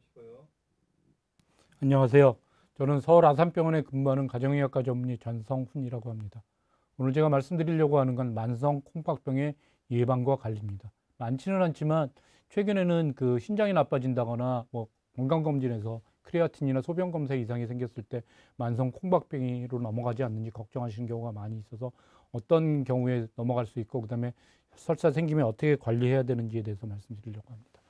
하시고요. 안녕하세요. 저는 서울 아산병원에 근무하는 가정의학과 전문의 전성훈이라고 합니다. 오늘 제가 말씀드리려고 하는 건 만성 콩팥병의 예방과 관리입니다. 많지는 않지만 최근에는 그 신장이 나빠진다거나 뭐 건강검진에서 크레아틴이나 소변 검사 이상이 생겼을 때 만성 콩팥병으로 넘어가지 않는지 걱정하시는 경우가 많이 있어서 어떤 경우에 넘어갈 수 있고 그다음에 설사 생기면 어떻게 관리해야 되는지에 대해서 말씀드리려고 합니다.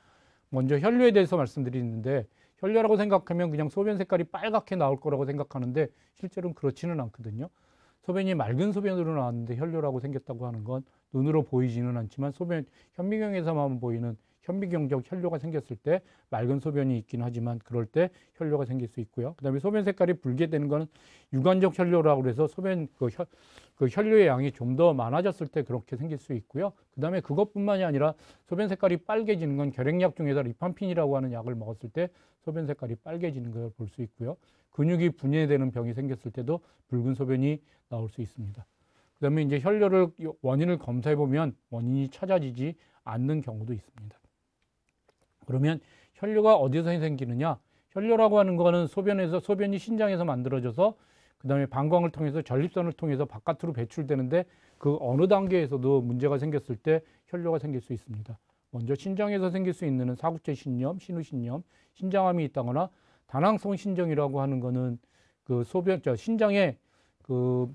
먼저 혈류에 대해서 말씀드리는데 혈류라고 생각하면 그냥 소변 색깔이 빨갛게 나올 거라고 생각하는데 실제로는 그렇지는 않거든요. 소변이 맑은 소변으로 나왔는데 혈류라고 생겼다고 하는 건 눈으로 보이지는 않지만 소변 현미경에서만 보이는 현미경적 혈류가 생겼을 때 맑은 소변이 있긴 하지만 그럴 때 혈류가 생길 수 있고요. 그다음에 소변 색깔이 붉게 되는 거는 유관적 혈류라고 해서 소변 그 혈류의 양이 좀 더 많아졌을 때 그렇게 생길 수 있고요. 그다음에 그것뿐만이 아니라 소변 색깔이 빨개지는 건 결핵약 중에서 리판핀이라고 하는 약을 먹었을 때 소변 색깔이 빨개지는 걸 볼 수 있고요. 근육이 분해되는 병이 생겼을 때도 붉은 소변이 나올 수 있습니다. 그다음에 이제 혈류를 원인을 검사해 보면 원인이 찾아지지 않는 경우도 있습니다. 그러면 혈류가 어디서 생기느냐? 혈류라고 하는 거는 소변이 신장에서 만들어져서 그다음에 방광을 통해서 전립선을 통해서 바깥으로 배출되는데 그 어느 단계에서도 문제가 생겼을 때 혈류가 생길 수 있습니다. 먼저 신장에서 생길 수 있는 사구체 신염, 신우신염, 신장암이 있다거나 다낭성 신정이라고 하는 거는 그 신장에 그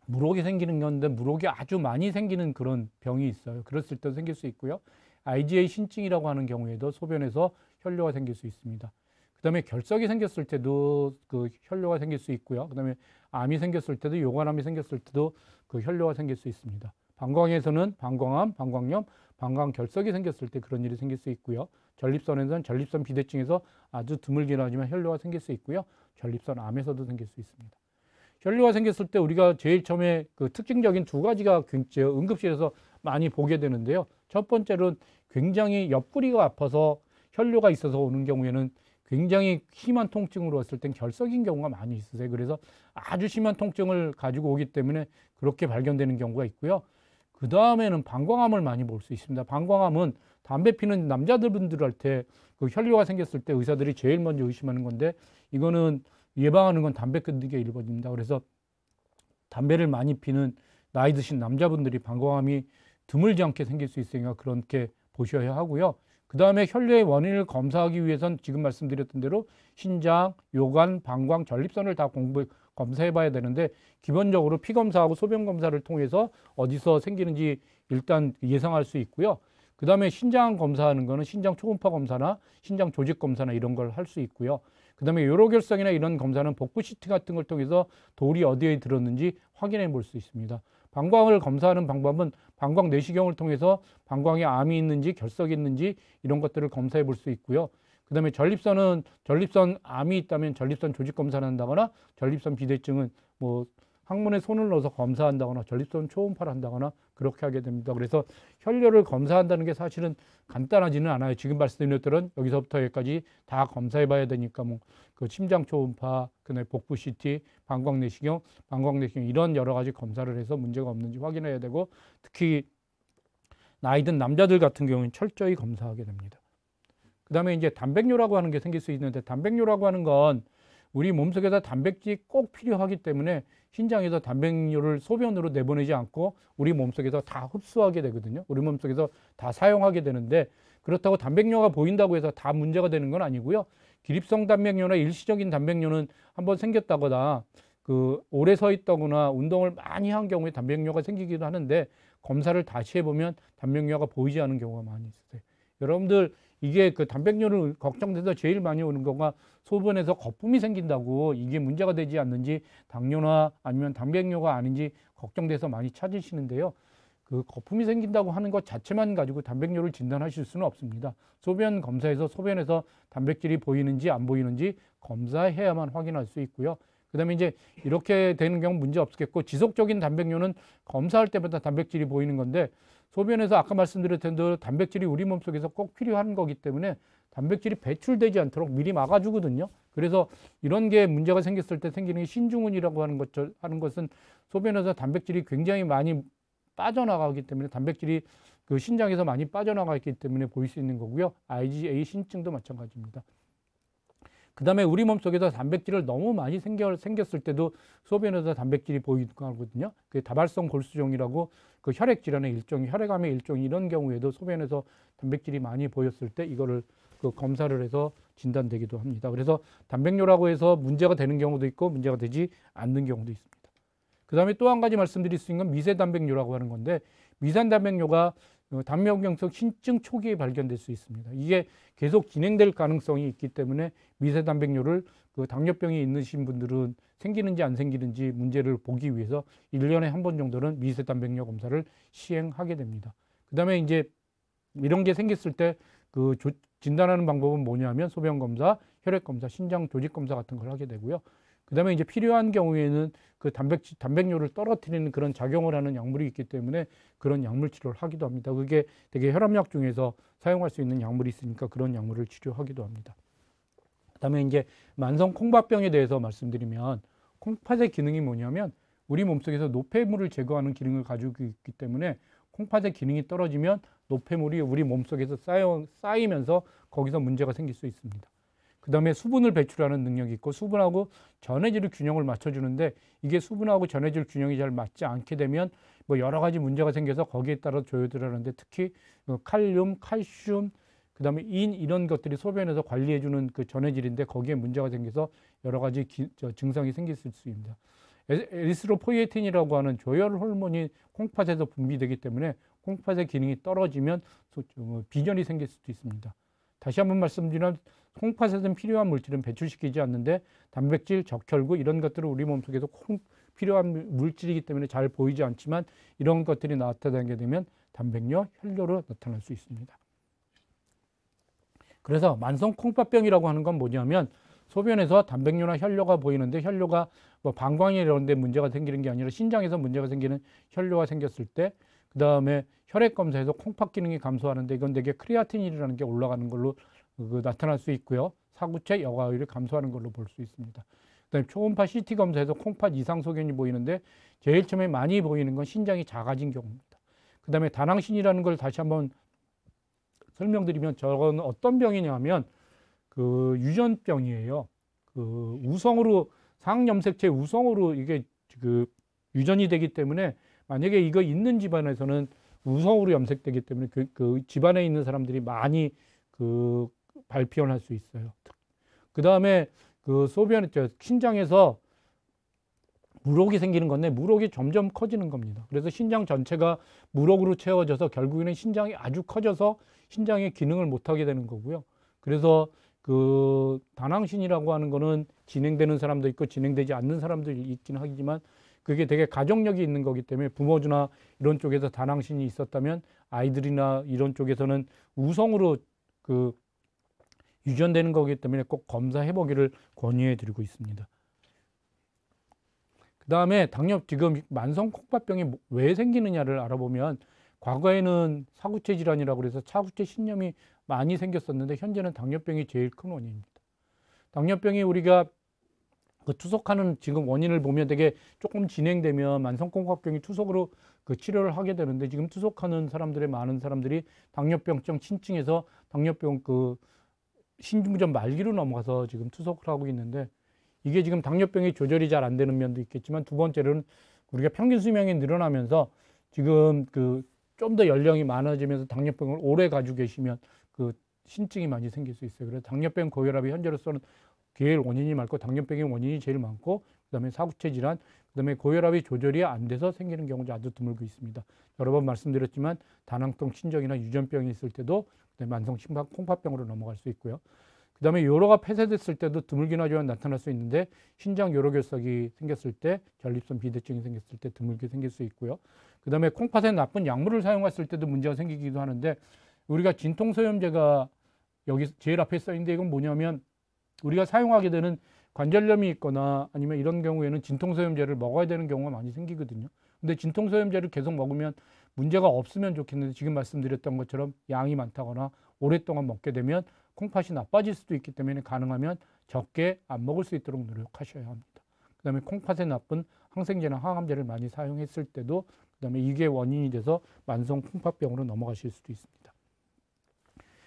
물혹이 생기는 건데 물혹이 아주 많이 생기는 그런 병이 있어요. 그랬을 때 생길 수 있고요. IgA 신증이라고 하는 경우에도 소변에서 혈류가 생길 수 있습니다. 그다음에 결석이 생겼을 때도 그 혈류가 생길 수 있고요. 그다음에 암이 생겼을 때도 요관암이 생겼을 때도 그 혈류가 생길 수 있습니다. 방광에서는 방광암, 방광염, 방광결석이 생겼을 때 그런 일이 생길 수 있고요. 전립선에서는 전립선 비대증에서 아주 드물긴 하지만 혈류가 생길 수 있고요. 전립선 암에서도 생길 수 있습니다. 혈류가 생겼을 때 우리가 제일 처음에 그 특징적인 두 가지가 응급실에서 많이 보게 되는데요. 첫 번째로는 굉장히 옆구리가 아파서 혈류가 있어서 오는 경우에는 굉장히 심한 통증으로 왔을 땐 결석인 경우가 많이 있으세요. 그래서 아주 심한 통증을 가지고 오기 때문에 그렇게 발견되는 경우가 있고요. 그 다음에는 방광암을 많이 볼 수 있습니다. 방광암은 담배 피는 남자분들한테 그 혈류가 생겼을 때 의사들이 제일 먼저 의심하는 건데 이거는 예방하는 건 담배 끊는 게 1번입니다. 그래서 담배를 많이 피는 나이 드신 남자분들이 방광암이 드물지 않게 생길 수 있으니까 그렇게 보셔야 하고요. 그 다음에 혈류의 원인을 검사하기 위해선 지금 말씀드렸던 대로 신장, 요관, 방광, 전립선을 다 검사해 봐야 되는데 기본적으로 피 검사하고 소변 검사를 통해서 어디서 생기는지 일단 예상할 수 있고요. 그 다음에 신장 검사하는 거는 신장 초음파 검사나 신장 조직 검사나 이런 걸 할 수 있고요. 그 다음에 요로결석이나 이런 검사는 복부 CT 같은 걸 통해서 돌이 어디에 들었는지 확인해 볼 수 있습니다. 방광을 검사하는 방법은 방광 내시경을 통해서 방광에 암이 있는지 결석이 있는지 이런 것들을 검사해 볼 수 있고요. 그 다음에 전립선 암이 있다면 전립선 조직 검사를 한다거나 전립선 비대증은 뭐 항문에 손을 넣어서 검사한다거나 전립선 초음파를 한다거나 그렇게 하게 됩니다. 그래서 혈류를 검사한다는 게 사실은 간단하지는 않아요. 지금 말씀드린 것들은 여기서부터 여기까지 다 검사해 봐야 되니까 뭐 그 심장 초음파, 그다음에 복부 CT, 방광 내시경 이런 여러 가지 검사를 해서 문제가 없는지 확인해야 되고 특히 나이 든 남자들 같은 경우는 철저히 검사하게 됩니다. 그다음에 이제 단백뇨라고 하는 게 생길 수 있는데 단백뇨라고 하는 건 우리 몸속에서 단백질이 꼭 필요하기 때문에 신장에서 단백뇨를 소변으로 내보내지 않고 우리 몸속에서 다 흡수하게 되거든요. 우리 몸속에서 다 사용하게 되는데 그렇다고 단백뇨가 보인다고 해서 다 문제가 되는 건 아니고요. 기립성 단백뇨나 일시적인 단백뇨는 한번 생겼다거나 그 오래 서 있다거나 운동을 많이 한 경우에 단백뇨가 생기기도 하는데 검사를 다시 해보면 단백뇨가 보이지 않은 경우가 많이 있어요. 여러분들 이게 그 단백뇨를 걱정돼서 제일 많이 오는 거가 소변에서 거품이 생긴다고 이게 문제가 되지 않는지 당뇨나 아니면 단백뇨가 아닌지 걱정돼서 많이 찾으시는데요. 그 거품이 생긴다고 하는 것 자체만 가지고 단백뇨를 진단하실 수는 없습니다. 소변 검사에서 소변에서 단백질이 보이는지 안 보이는지 검사해야만 확인할 수 있고요. 그다음에 이제 이렇게 되는 경우 문제 없겠고 지속적인 단백뇨는 검사할 때마다 단백질이 보이는 건데 소변에서 아까 말씀드렸던 대로 단백질이 우리 몸속에서 꼭 필요한 거기 때문에 단백질이 배출되지 않도록 미리 막아주거든요. 그래서 이런 게 문제가 생겼을 때 생기는 신중훈이라고 하는 것은 소변에서 단백질이 굉장히 많이 빠져나가기 때문에 단백질이 그 신장에서 많이 빠져나가 있기 때문에 보일 수 있는 거고요. IgA 신증도 마찬가지입니다. 그 다음에 우리 몸속에서 단백질을 너무 많이 생겼을 때도 소변에서 단백질이 보이거든요. 그 다발성 골수종이라고 그 혈액 질환의 일종, 혈액암의 일종 이런 경우에도 소변에서 단백질이 많이 보였을 때 이거를 그 검사를 해서 진단되기도 합니다. 그래서 단백뇨라고 해서 문제가 되는 경우도 있고 문제가 되지 않는 경우도 있습니다. 그 다음에 또 한 가지 말씀드릴 수 있는 건 미세단백뇨라고 하는 건데 미세단백뇨가 당뇨경색 신증 초기에 발견될 수 있습니다. 이게 계속 진행될 가능성이 있기 때문에 미세단백뇨를 그 당뇨병이 있으신 분들은 생기는지 안 생기는지 문제를 보기 위해서 1년에 한 번 정도는 미세단백뇨 검사를 시행하게 됩니다. 그 다음에 이제 이런 게 생겼을 때 그 진단하는 방법은 뭐냐면 소변검사, 혈액검사, 신장 조직검사 같은 걸 하게 되고요. 그 다음에 이제 필요한 경우에는 그 단백뇨를 떨어뜨리는 그런 작용을 하는 약물이 있기 때문에 그런 약물 치료를 하기도 합니다. 그게 되게 혈압약 중에서 사용할 수 있는 약물이 있으니까 그런 약물을 치료하기도 합니다. 그 다음에 이제 만성 콩팥병에 대해서 말씀드리면 콩팥의 기능이 뭐냐면 우리 몸속에서 노폐물을 제거하는 기능을 가지고 있기 때문에 콩팥의 기능이 떨어지면 노폐물이 우리 몸속에서 쌓이면서 거기서 문제가 생길 수 있습니다. 그 다음에 수분을 배출하는 능력이 있고 수분하고 전해질의 균형을 맞춰주는데 이게 수분하고 전해질 균형이 잘 맞지 않게 되면 뭐 여러 가지 문제가 생겨서 거기에 따라 조절하는데 특히 칼륨, 칼슘, 그 다음에 인 이런 것들이 소변에서 관리해주는 그 전해질인데 거기에 문제가 생겨서 여러 가지 증상이 생길 수 있습니다. 에리스로포이에틴이라고 하는 조혈 호르몬이 콩팥에서 분비되기 때문에 콩팥의 기능이 떨어지면 비전이 생길 수도 있습니다. 다시 한번 말씀드리면 콩팥에서는 필요한 물질은 배출시키지 않는데 단백질, 적혈구 이런 것들은 우리 몸속에서 필요한 물질이기 때문에 잘 보이지 않지만 이런 것들이 나타나게 되면 단백뇨, 혈뇨로 나타날 수 있습니다. 그래서 만성 콩팥병이라고 하는 건 뭐냐면 소변에서 단백뇨나 혈뇨가 보이는데 혈뇨가 뭐 방광이 이런 데 문제가 생기는 게 아니라 신장에서 문제가 생기는 혈뇨가 생겼을 때 그 다음에 혈액 검사에서 콩팥 기능이 감소하는데 이건 되게 크레아틴이라는 게 올라가는 걸로 나타날 수 있고요. 사구체 여과율이 감소하는 걸로 볼 수 있습니다. 그다음에 초음파 CT 검사에서 콩팥 이상 소견이 보이는데 제일 처음에 많이 보이는 건 신장이 작아진 경우입니다. 그다음에 다낭신이라는 걸 다시 한번 설명드리면 저건 어떤 병이냐면 그 유전병이에요. 그 우성으로 상염색체 우성으로 이게 그 유전이 되기 때문에 만약에 이거 있는 집안에서는 우성으로 염색되기 때문에 그 집안에 있는 사람들이 많이 그 발병할 수 있어요. 그 다음에 그 소변, 신장에서 물혹이 생기는 건데 물혹이 점점 커지는 겁니다. 그래서 신장 전체가 물혹으로 채워져서 결국에는 신장이 아주 커져서 신장의 기능을 못하게 되는 거고요. 그래서 그 다낭신이라고 하는 거는 진행되는 사람도 있고 진행되지 않는 사람도 있긴 하지만 그게 되게 가족력이 있는 거기 때문에 부모주나 이런 쪽에서 다낭신이 있었다면 아이들이나 이런 쪽에서는 우성으로 그 유전되는 거기 때문에 꼭 검사해 보기를 권유해 드리고 있습니다. 그 다음에 지금 만성 콩팥병이 왜 생기느냐를 알아보면 과거에는 사구체 질환이라고 해서 사구체 신염이 많이 생겼었는데 현재는 당뇨병이 제일 큰 원인입니다. 당뇨병이 우리가 그 투석하는 지금 원인을 보면 되게 조금 진행되면 만성 콩팥병이 투석으로 그 치료를 하게 되는데 지금 투석하는 사람들의 많은 사람들이 당뇨병증 신증에서 당뇨병 그 신증전 말기로 넘어가서 지금 투석을 하고 있는데 이게 지금 당뇨병이 조절이 잘 안 되는 면도 있겠지만 두 번째로는 우리가 평균 수명이 늘어나면서 지금 그 좀 더 연령이 많아지면서 당뇨병을 오래 가지고 계시면 그 신증이 많이 생길 수 있어요. 그래서 당뇨병, 고혈압이 현재로서는 제일 원인이 많고 당뇨병의 원인이 제일 많고 그다음에 사구체 질환, 그다음에 고혈압이 조절이 안 돼서 생기는 경우가 아주 드물고 있습니다. 여러 번 말씀드렸지만 다낭성 신정이나 유전병이 있을 때도 만성 콩팥병으로 넘어갈 수 있고요. 그다음에 요로가 폐쇄됐을 때도 드물긴 하지만 나타날 수 있는데 신장 요로결석이 생겼을 때 전립선 비대증이 생겼을 때 드물게 생길 수 있고요. 그다음에 콩팥에 나쁜 약물을 사용했을 때도 문제가 생기기도 하는데 우리가 진통소염제가 여기 제일 앞에 써 있는데 이건 뭐냐면 우리가 사용하게 되는 관절염이 있거나 아니면 이런 경우에는 진통소염제를 먹어야 되는 경우가 많이 생기거든요. 근데 진통소염제를 계속 먹으면 문제가 없으면 좋겠는데 지금 말씀드렸던 것처럼 양이 많다거나 오랫동안 먹게 되면 콩팥이 나빠질 수도 있기 때문에 가능하면 적게 안 먹을 수 있도록 노력하셔야 합니다. 그 다음에 콩팥에 나쁜 항생제나 항암제를 많이 사용했을 때도 그다음에 이게 원인이 돼서 만성 콩팥병으로 넘어가실 수도 있습니다.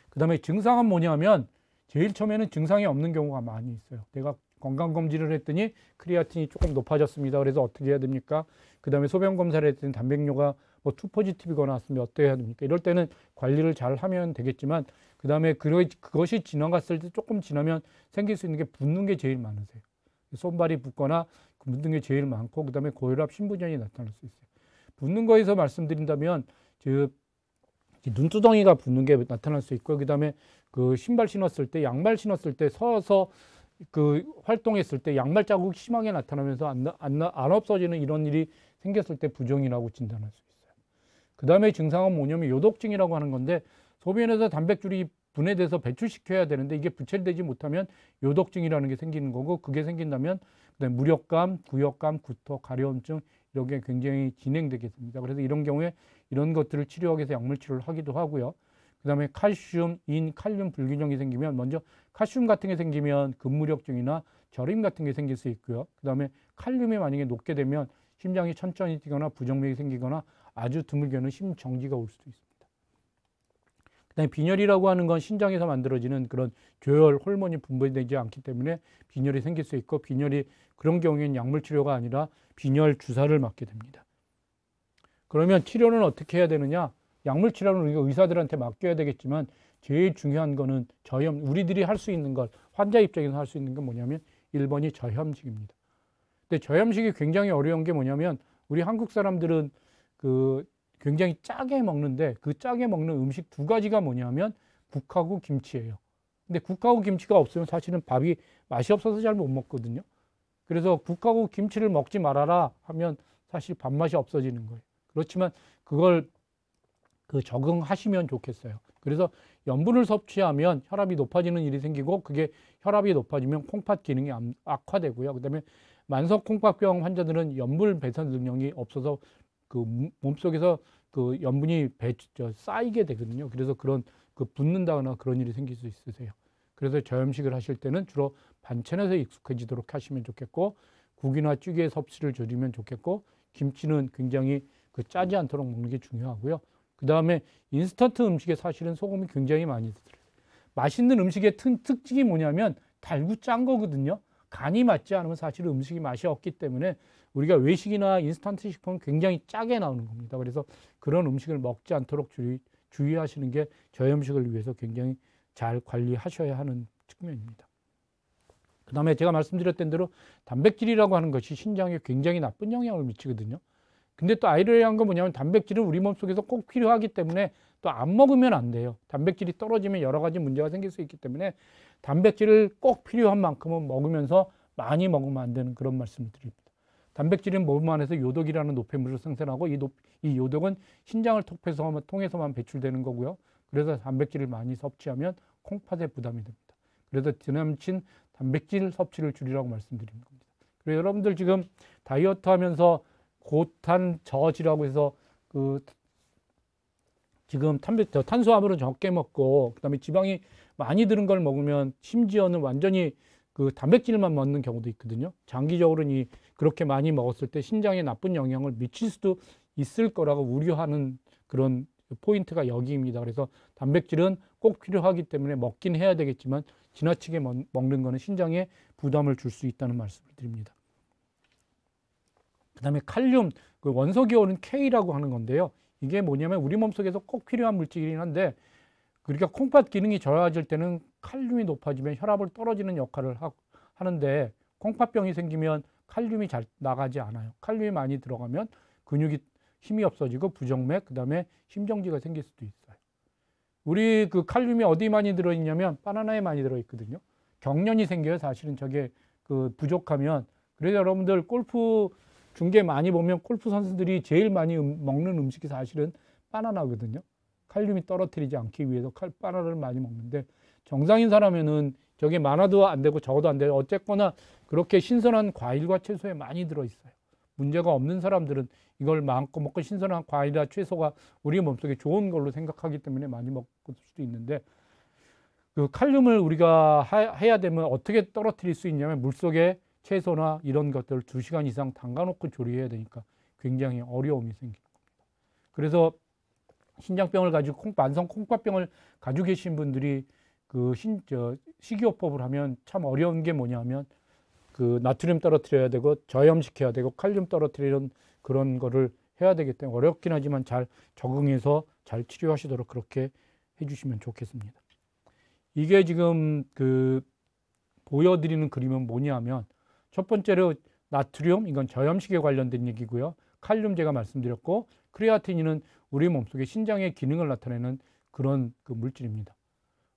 그다음에 증상은 뭐냐면 제일 처음에는 증상이 없는 경우가 많이 있어요. 내가 건강검진을 했더니 크레아틴이 조금 높아졌습니다. 그래서 어떻게 해야 됩니까? 그다음에 소변검사를 했더니 단백뇨가 뭐 2 포지티브가 나왔으면 어떻게 해야 됩니까? 이럴 때는 관리를 잘 하면 되겠지만 그다음에 그것이 지나갔을 때 조금 지나면 생길 수 있는 게 붓는 게 제일 많으세요. 손발이 붓거나 붓는 게 제일 많고 그다음에 고혈압, 심부전이 나타날 수 있어요. 붓는 거에서 말씀드린다면 눈두덩이가 붓는 게 나타날 수 있고요. 그다음에 그 신발 신었을 때, 양말 신었을 때 서서 그 활동했을 때 양말 자국이 심하게 나타나면서 안 없어지는 이런 일이 생겼을 때 부종이라고 진단할 수 있어요. 그 다음에 증상은 뭐냐면 요독증이라고 하는 건데 소변에서 단백질이 분해돼서 배출시켜야 되는데 이게 분출되지 못하면 요독증이라는 게 생기는 거고 그게 생긴다면 그다음에 무력감, 구역감, 구토, 가려움증 이런 게 굉장히 진행되게 됩니다. 그래서 이런 경우에 이런 것들을 치료하기 위해서 약물 치료를 하기도 하고요. 그 다음에 칼슘, 인, 칼륨 불균형이 생기면 먼저 칼슘 같은 게 생기면 근무력증이나 저림 같은 게 생길 수 있고요. 그 다음에 칼륨이 만약에 높게 되면 심장이 천천히 뛰거나 부정맥이 생기거나 아주 드물게는 심정지가 올 수도 있습니다. 그 다음에 빈혈이라고 하는 건 신장에서 만들어지는 그런 조혈 호르몬이 분비되지 않기 때문에 빈혈이 생길 수 있고 빈혈이 그런 경우에는 약물 치료가 아니라 빈혈 주사를 맞게 됩니다. 그러면 치료는 어떻게 해야 되느냐? 약물 치료는 우리가 의사들한테 맡겨야 되겠지만 제일 중요한 거는 저염, 우리들이 할 수 있는 걸 환자 입장에서 할 수 있는 건 뭐냐면 1번이 저염식입니다. 근데 저염식이 굉장히 어려운 게 뭐냐면 우리 한국 사람들은 그 굉장히 짜게 먹는데 그 짜게 먹는 음식 두 가지가 뭐냐면 국하고 김치예요. 근데 국하고 김치가 없으면 사실은 밥이 맛이 없어서 잘 못 먹거든요. 그래서 국하고 김치를 먹지 말아라 하면 사실 밥맛이 없어지는 거예요. 그렇지만 그걸 적응하시면 좋겠어요. 그래서 염분을 섭취하면 혈압이 높아지는 일이 생기고 그게 혈압이 높아지면 콩팥 기능이 악화되고요. 그다음에 만성 콩팥병 환자들은 염분 배선 능력이 없어서 그 몸속에서 그 염분이 쌓이게 되거든요. 그래서 그런 붓는다거나 그런 일이 생길 수 있으세요. 그래서 저염식을 하실 때는 주로 반찬에서 익숙해지도록 하시면 좋겠고 국이나 찌개 섭취를 줄이면 좋겠고 김치는 굉장히 짜지 않도록 먹는 게 중요하고요. 그 다음에 인스턴트 음식에 사실은 소금이 굉장히 많이 들어요. 맛있는 음식의 특징이 뭐냐면 달고 짠 거거든요. 간이 맞지 않으면 사실 음식이 맛이 없기 때문에 우리가 외식이나 인스턴트 식품은 굉장히 짜게 나오는 겁니다. 그래서 그런 음식을 먹지 않도록 주의하시는 게 저염식을 위해서 굉장히 잘 관리하셔야 하는 측면입니다. 그 다음에 제가 말씀드렸던 대로 단백질이라고 하는 것이 신장에 굉장히 나쁜 영향을 미치거든요. 근데 또 아이러니한 건 뭐냐면 단백질은 우리 몸속에서 꼭 필요하기 때문에 또 안 먹으면 안 돼요. 단백질이 떨어지면 여러 가지 문제가 생길 수 있기 때문에 단백질을 꼭 필요한 만큼은 먹으면서 많이 먹으면 안 되는 그런 말씀을 드립니다. 단백질은 몸 안에서 요독이라는 노폐물을 생산하고 이 요독은 신장을 통해서만 배출되는 거고요. 그래서 단백질을 많이 섭취하면 콩팥에 부담이 됩니다. 그래서 지나친 단백질 섭취를 줄이라고 말씀드리는 겁니다. 그래서 여러분들 지금 다이어트 하면서 고탄 저지라고 해서 지금 탄수화물을 적게 먹고 그다음에 지방이 많이 들은 걸 먹으면 심지어는 완전히 단백질만 먹는 경우도 있거든요. 장기적으로는 그렇게 많이 먹었을 때 신장에 나쁜 영향을 미칠 수도 있을 거라고 우려하는 그런 포인트가 여기입니다. 그래서 단백질은 꼭 필요하기 때문에 먹긴 해야 되겠지만 지나치게 먹는 거는 신장에 부담을 줄 수 있다는 말씀을 드립니다. 그 다음에 칼륨, 원소 기호는 K라고 하는 건데요. 이게 뭐냐면 우리 몸속에서 꼭 필요한 물질이긴 한데 그러니까 콩팥 기능이 저하질 때는 칼륨이 높아지면 혈압을 떨어지는 역할을 하는데 콩팥병이 생기면 칼륨이 잘 나가지 않아요. 칼륨이 많이 들어가면 근육이 힘이 없어지고 부정맥, 그 다음에 심정지가 생길 수도 있어요. 우리 칼륨이 어디 많이 들어있냐면 바나나에 많이 들어있거든요. 경련이 생겨요. 사실은 저게 부족하면. 그래서 여러분들 골프 중계 많이 보면 골프 선수들이 제일 많이 먹는 음식이 사실은 바나나거든요. 칼륨이 떨어뜨리지 않기 위해서 바나나를 많이 먹는데 정상인 사람에는 저게 많아도 안 되고 적어도 안 돼요. 어쨌거나 그렇게 신선한 과일과 채소에 많이 들어있어요. 문제가 없는 사람들은 이걸 마음껏 먹고 신선한 과일이나 채소가 우리 몸속에 좋은 걸로 생각하기 때문에 많이 먹을 수도 있는데 칼륨을 우리가 해야 되면 어떻게 떨어뜨릴 수 있냐면 물속에 채소나 이런 것들을 2시간 이상 담가놓고 조리해야 되니까 굉장히 어려움이 생깁니다. 그래서 신장병을 가지고 만성 콩팥병을 가지고 계신 분들이 그 식이요법을 하면 참 어려운 게 뭐냐면 그 나트륨 떨어뜨려야 되고 저염시켜야 되고 칼륨 떨어뜨리는 그런 거를 해야 되기 때문에 어렵긴 하지만 잘 적응해서 잘 치료하시도록 그렇게 해주시면 좋겠습니다. 이게 지금 그 보여드리는 그림은 뭐냐면 첫 번째로 나트륨, 이건 저염식에 관련된 얘기고요. 칼륨 제가 말씀드렸고, 크레아틴인은 우리 몸속에 신장의 기능을 나타내는 그런 그 물질입니다.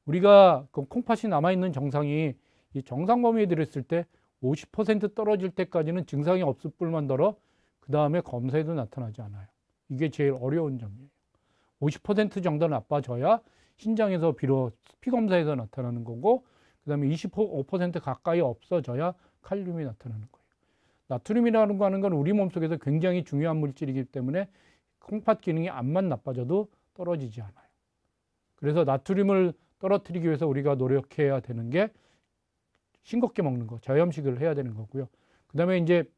우리가 그 콩팥이 남아있는 정상이 이 정상 범위에 들었을 때 50% 떨어질 때까지는 증상이 없을 뿐만더러 그 다음에 검사에도 나타나지 않아요. 이게 제일 어려운 점이에요. 50% 정도 나빠져야 신장에서 비록 피검사에서 나타나는 거고, 그 다음에 25% 가까이 없어져야 칼륨이 나타나는 거예요. 나트륨이라는 거 하는 건 우리 몸속에서 굉장히 중요한 물질이기 때문에 콩팥 기능이 암만 나빠져도 떨어지지 않아요. 그래서 나트륨을 떨어뜨리기 위해서 우리가 노력해야 되는 게 싱겁게 먹는 거, 저염식을 해야 되는 거고요. 그 다음에 이제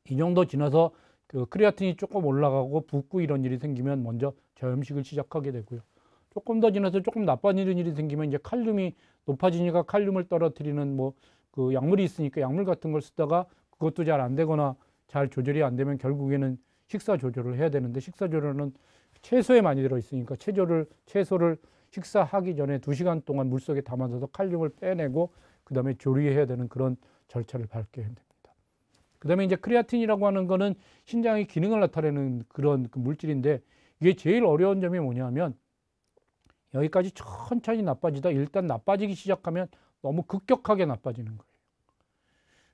이 정도 지나서 그 크레아틴이 조금 올라가고 붓고 이런 일이 생기면 먼저 저염식을 시작하게 되고요. 조금 더 지나서 조금 나빠지는 일이 생기면 이제 칼륨이 높아지니까 칼륨을 떨어뜨리는 뭐 그 약물이 있으니까 약물 같은 걸 쓰다가 그것도 잘 안 되거나 잘 조절이 안 되면 결국에는 식사 조절을 해야 되는데, 식사 조절은 채소에 많이 들어있으니까 채소를 식사하기 전에 2시간 동안 물속에 담아서 칼륨을 빼내고 그 다음에 조리해야 되는 그런 절차를 밟게 됩니다. 그 다음에 이제 크레아틴이라고 하는 거는 신장의 기능을 나타내는 그런 그 물질인데, 이게 제일 어려운 점이 뭐냐면 여기까지 천천히 나빠지다 일단 나빠지기 시작하면 너무 급격하게 나빠지는 거예요.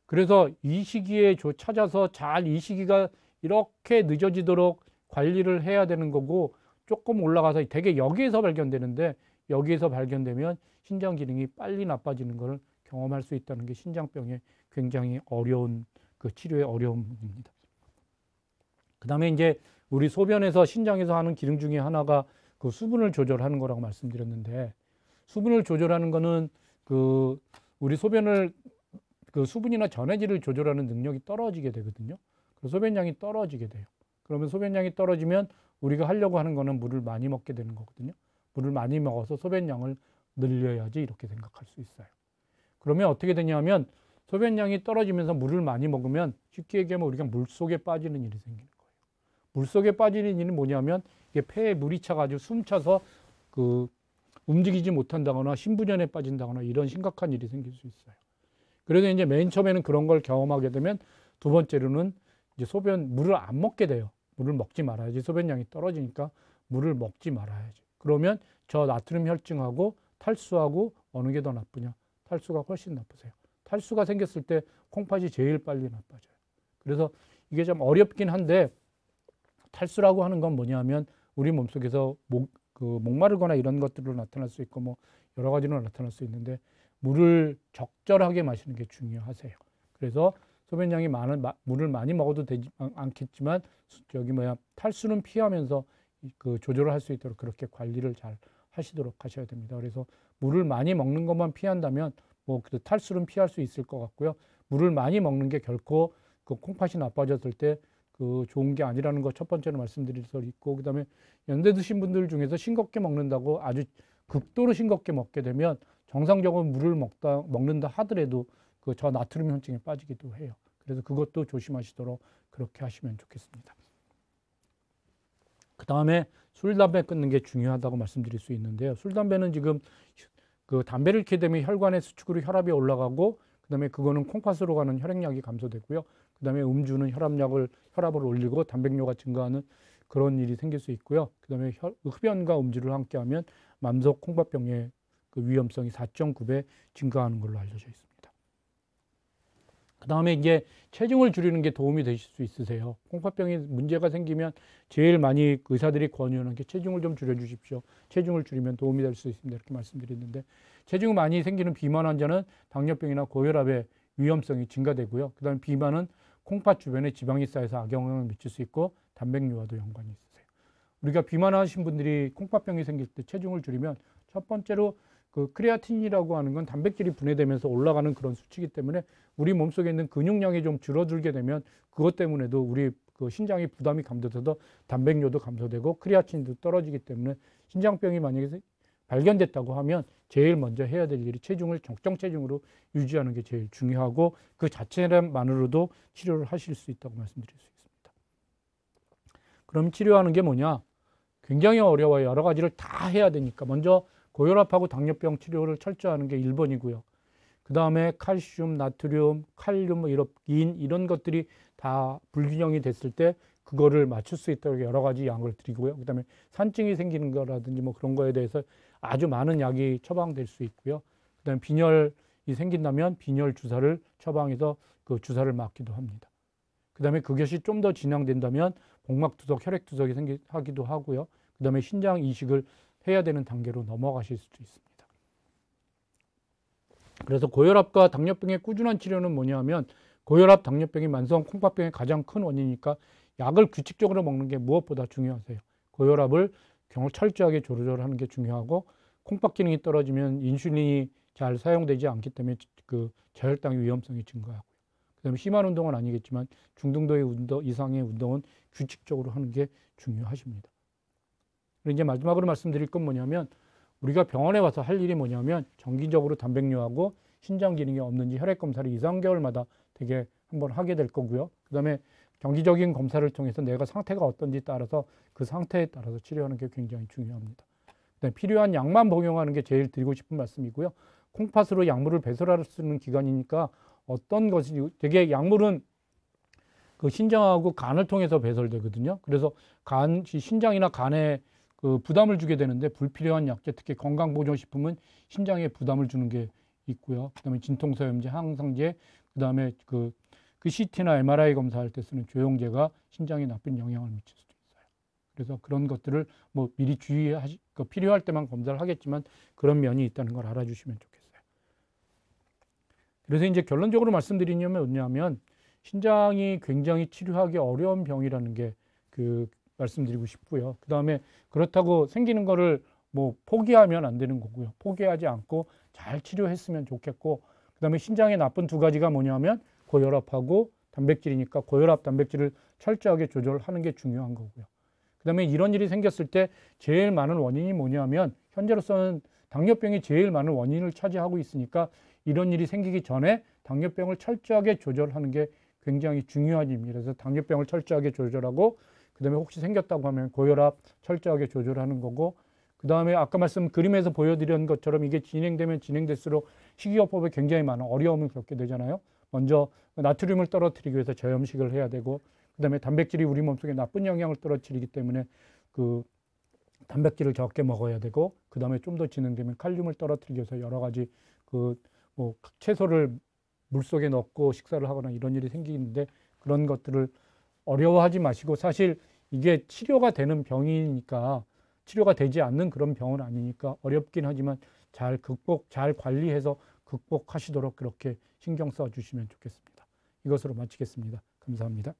그래서 이 시기에 찾아서 잘 이 시기가 이렇게 늦어지도록 관리를 해야 되는 거고, 조금 올라가서 되게 여기에서 발견되는데, 여기에서 발견되면 신장 기능이 빨리 나빠지는 것을 경험할 수 있다는 게 신장병의 굉장히 어려운 그 치료의 어려움입니다. 그 다음에 이제 우리 소변에서 신장에서 하는 기능 중에 하나가 그 수분을 조절하는 거라고 말씀드렸는데, 수분을 조절하는 거는 그 우리 소변을 그 수분이나 전해질을 조절하는 능력이 떨어지게 되거든요. 그래서 소변량이 떨어지게 돼요. 그러면 소변량이 떨어지면 우리가 하려고 하는 거는 물을 많이 먹게 되는 거거든요. 물을 많이 먹어서 소변량을 늘려야지 이렇게 생각할 수 있어요. 그러면 어떻게 되냐면 소변량이 떨어지면서 물을 많이 먹으면 쉽게 얘기하면 우리가 물속에 빠지는 일이 생기는 거예요. 물속에 빠지는 일은 뭐냐면 이게 폐에 물이 차가지고 숨차서 그 움직이지 못한다거나 심부전에 빠진다거나 이런 심각한 일이 생길 수 있어요. 그래서 이제 맨 처음에는 그런 걸 경험하게 되면 두 번째로는 이제 물을 안 먹게 돼요. 물을 먹지 말아야지. 소변량이 떨어지니까 물을 먹지 말아야지. 그러면 저 나트륨 혈증하고 탈수하고 어느 게 더 나쁘냐? 탈수가 훨씬 나쁘세요. 탈수가 생겼을 때 콩팥이 제일 빨리 나빠져요. 그래서 이게 좀 어렵긴 한데, 탈수라고 하는 건 뭐냐면 우리 몸속에서 목마르거나 이런 것들로 나타날 수 있고 뭐 여러 가지로 나타날 수 있는데, 물을 적절하게 마시는 게 중요하세요. 그래서 소변량이 물을 많이 먹어도 되지 않겠지만 탈수는 피하면서 그 조절을 할 수 있도록 그렇게 관리를 잘 하시도록 하셔야 됩니다. 그래서 물을 많이 먹는 것만 피한다면 뭐 그 탈수는 피할 수 있을 것 같고요. 물을 많이 먹는 게 결코 그 콩팥이 나빠졌을 때 그 좋은 게 아니라는 거 첫 번째로 말씀드릴 수 있고, 그다음에 연세 드신 분들 중에서 싱겁게 먹는다고 아주 극도로 싱겁게 먹게 되면 정상적으로 물을 먹는다 하더라도 그 저 나트륨 혈증에 빠지기도 해요. 그래서 그것도 조심하시도록 그렇게 하시면 좋겠습니다. 그 다음에 술, 담배 끊는 게 중요하다고 말씀드릴 수 있는데요. 술, 담배는 지금 그 담배를 피게 되면 혈관의 수축으로 혈압이 올라가고, 그 다음에 그거는 콩팥으로 가는 혈액량이 감소되고요. 그 다음에 음주는 혈압을 올리고 단백뇨가 증가하는 그런 일이 생길 수 있고요. 그 다음에 흡연과 음주를 함께하면 만성 콩팥병의 그 위험성이 4.9배 증가하는 걸로 알려져 있습니다. 그 다음에 이제 체중을 줄이는 게 도움이 되실 수 있으세요. 콩팥병이 문제가 생기면 제일 많이 의사들이 권유하는 게 체중을 좀 줄여주십시오. 체중을 줄이면 도움이 될 수 있습니다. 이렇게 말씀드렸는데, 체중이 많이 생기는 비만 환자는 당뇨병이나 고혈압의 위험성이 증가되고요. 그 다음에 비만은 콩팥 주변에 지방이 쌓여서 악영향을 미칠 수 있고 단백뇨와도 연관이 있으세요. 우리가 비만하신 분들이 콩팥병이 생길 때 체중을 줄이면 첫 번째로 그 크레아틴이라고 하는 건 단백질이 분해되면서 올라가는 그런 수치이기 때문에 우리 몸속에 있는 근육량이 좀 줄어들게 되면 그것 때문에도 우리 그 신장의 부담이 감소돼서 단백뇨도 감소되고 크레아틴도 떨어지기 때문에 신장병이 만약에 발견됐다고 하면 제일 먼저 해야 될 일이 체중을 적정 체중으로 유지하는 게 제일 중요하고 그 자체만으로도 치료를 하실 수 있다고 말씀드릴 수 있습니다. 그럼 치료하는 게 뭐냐? 굉장히 어려워요. 여러 가지를 다 해야 되니까 먼저 고혈압하고 당뇨병 치료를 철저히 하는 게 1번이고요. 그 다음에 칼슘, 나트륨, 칼륨, 이런 것들이 다 불균형이 됐을 때 그거를 맞출 수 있도록 여러 가지 약을 드리고요. 그 다음에 산증이 생기는 거라든지 뭐 그런 거에 대해서 아주 많은 약이 처방될 수 있고요. 그 다음에 빈혈이 생긴다면 빈혈 주사를 처방해서 그 주사를 맞기도 합니다. 그 다음에 그것이 좀 더 진행된다면 복막투석, 혈액투석이 하기도 하고요. 그 다음에 신장 이식을 해야 되는 단계로 넘어가실 수도 있습니다. 그래서 고혈압과 당뇨병의 꾸준한 치료는 뭐냐면 고혈압, 당뇨병이 만성 콩팥병의 가장 큰 원인이니까 약을 규칙적으로 먹는 게 무엇보다 중요하세요. 고혈압을 철저하게 조절하는 게 중요하고 콩팥 기능이 떨어지면 인슐린이 잘 사용되지 않기 때문에 그 저혈당의 위험성이 증가하고요. 그다음에 심한 운동은 아니겠지만 중등도의 운동 이상의 운동은 규칙적으로 하는 게 중요하십니다. 그리고 이제 마지막으로 말씀드릴 건 뭐냐면 우리가 병원에 와서 할 일이 뭐냐면 정기적으로 단백뇨하고 신장 기능이 없는지 혈액 검사를 2, 3개월마다 되게 한번 하게 될 거고요. 그다음에 정기적인 검사를 통해서 내가 상태가 어떤지 따라서 그 상태에 따라서 치료하는 게 굉장히 중요합니다. 그다음에 필요한 약만 복용하는 게 제일 드리고 싶은 말씀이고요. 콩팥으로 약물을 배설할 수 있는 기관이니까 어떤 것이 되게 약물은 그 신장하고 간을 통해서 배설되거든요. 그래서 신장이나 간에 그 부담을 주게 되는데 불필요한 약제, 특히 건강보조식품은 신장에 부담을 주는 게 있고요. 그다음에 진통소염제, 항상제, 그다음에 그 CT나 MRI 검사할 때 쓰는 조영제가 신장에 나쁜 영향을 미칠 수도 있어요. 그래서 그런 것들을 뭐 미리 필요할 때만 검사를 하겠지만 그런 면이 있다는 걸 알아주시면 좋겠어요. 그래서 이제 결론적으로 말씀드리냐면 뭐냐면 신장이 굉장히 치료하기 어려운 병이라는 게 말씀드리고 싶고요. 그 다음에 그렇다고 생기는 거를 뭐 포기하면 안 되는 거고요. 포기하지 않고 잘 치료했으면 좋겠고, 그 다음에 신장에 나쁜 두 가지가 뭐냐면 고혈압하고 단백질이니까 고혈압, 단백질을 철저하게 조절하는 게 중요한 거고요. 그 다음에 이런 일이 생겼을 때 제일 많은 원인이 뭐냐면 현재로서는 당뇨병이 제일 많은 원인을 차지하고 있으니까 이런 일이 생기기 전에 당뇨병을 철저하게 조절하는 게 굉장히 중요한 일입니다. 그래서 당뇨병을 철저하게 조절하고 그 다음에 혹시 생겼다고 하면 고혈압 철저하게 조절하는 거고, 그 다음에 아까 그림에서 보여드린 것처럼 이게 진행되면 진행될수록 식이요법에 굉장히 많은 어려움을 겪게 되잖아요. 먼저 나트륨을 떨어뜨리기 위해서 저염식을 해야 되고, 그 다음에 단백질이 우리 몸속에 나쁜 영향을 떨어뜨리기 때문에 그 단백질을 적게 먹어야 되고, 그 다음에 좀 더 진행되면 칼륨을 떨어뜨리기 위해서 여러 가지 뭐 채소를 물속에 넣고 식사를 하거나 이런 일이 생기는데, 그런 것들을 어려워하지 마시고, 사실 이게 치료가 되는 병이니까, 치료가 되지 않는 그런 병은 아니니까 어렵긴 하지만 잘 관리해서 극복하시도록 그렇게 신경 써 주시면 좋겠습니다. 이것으로 마치겠습니다. 감사합니다.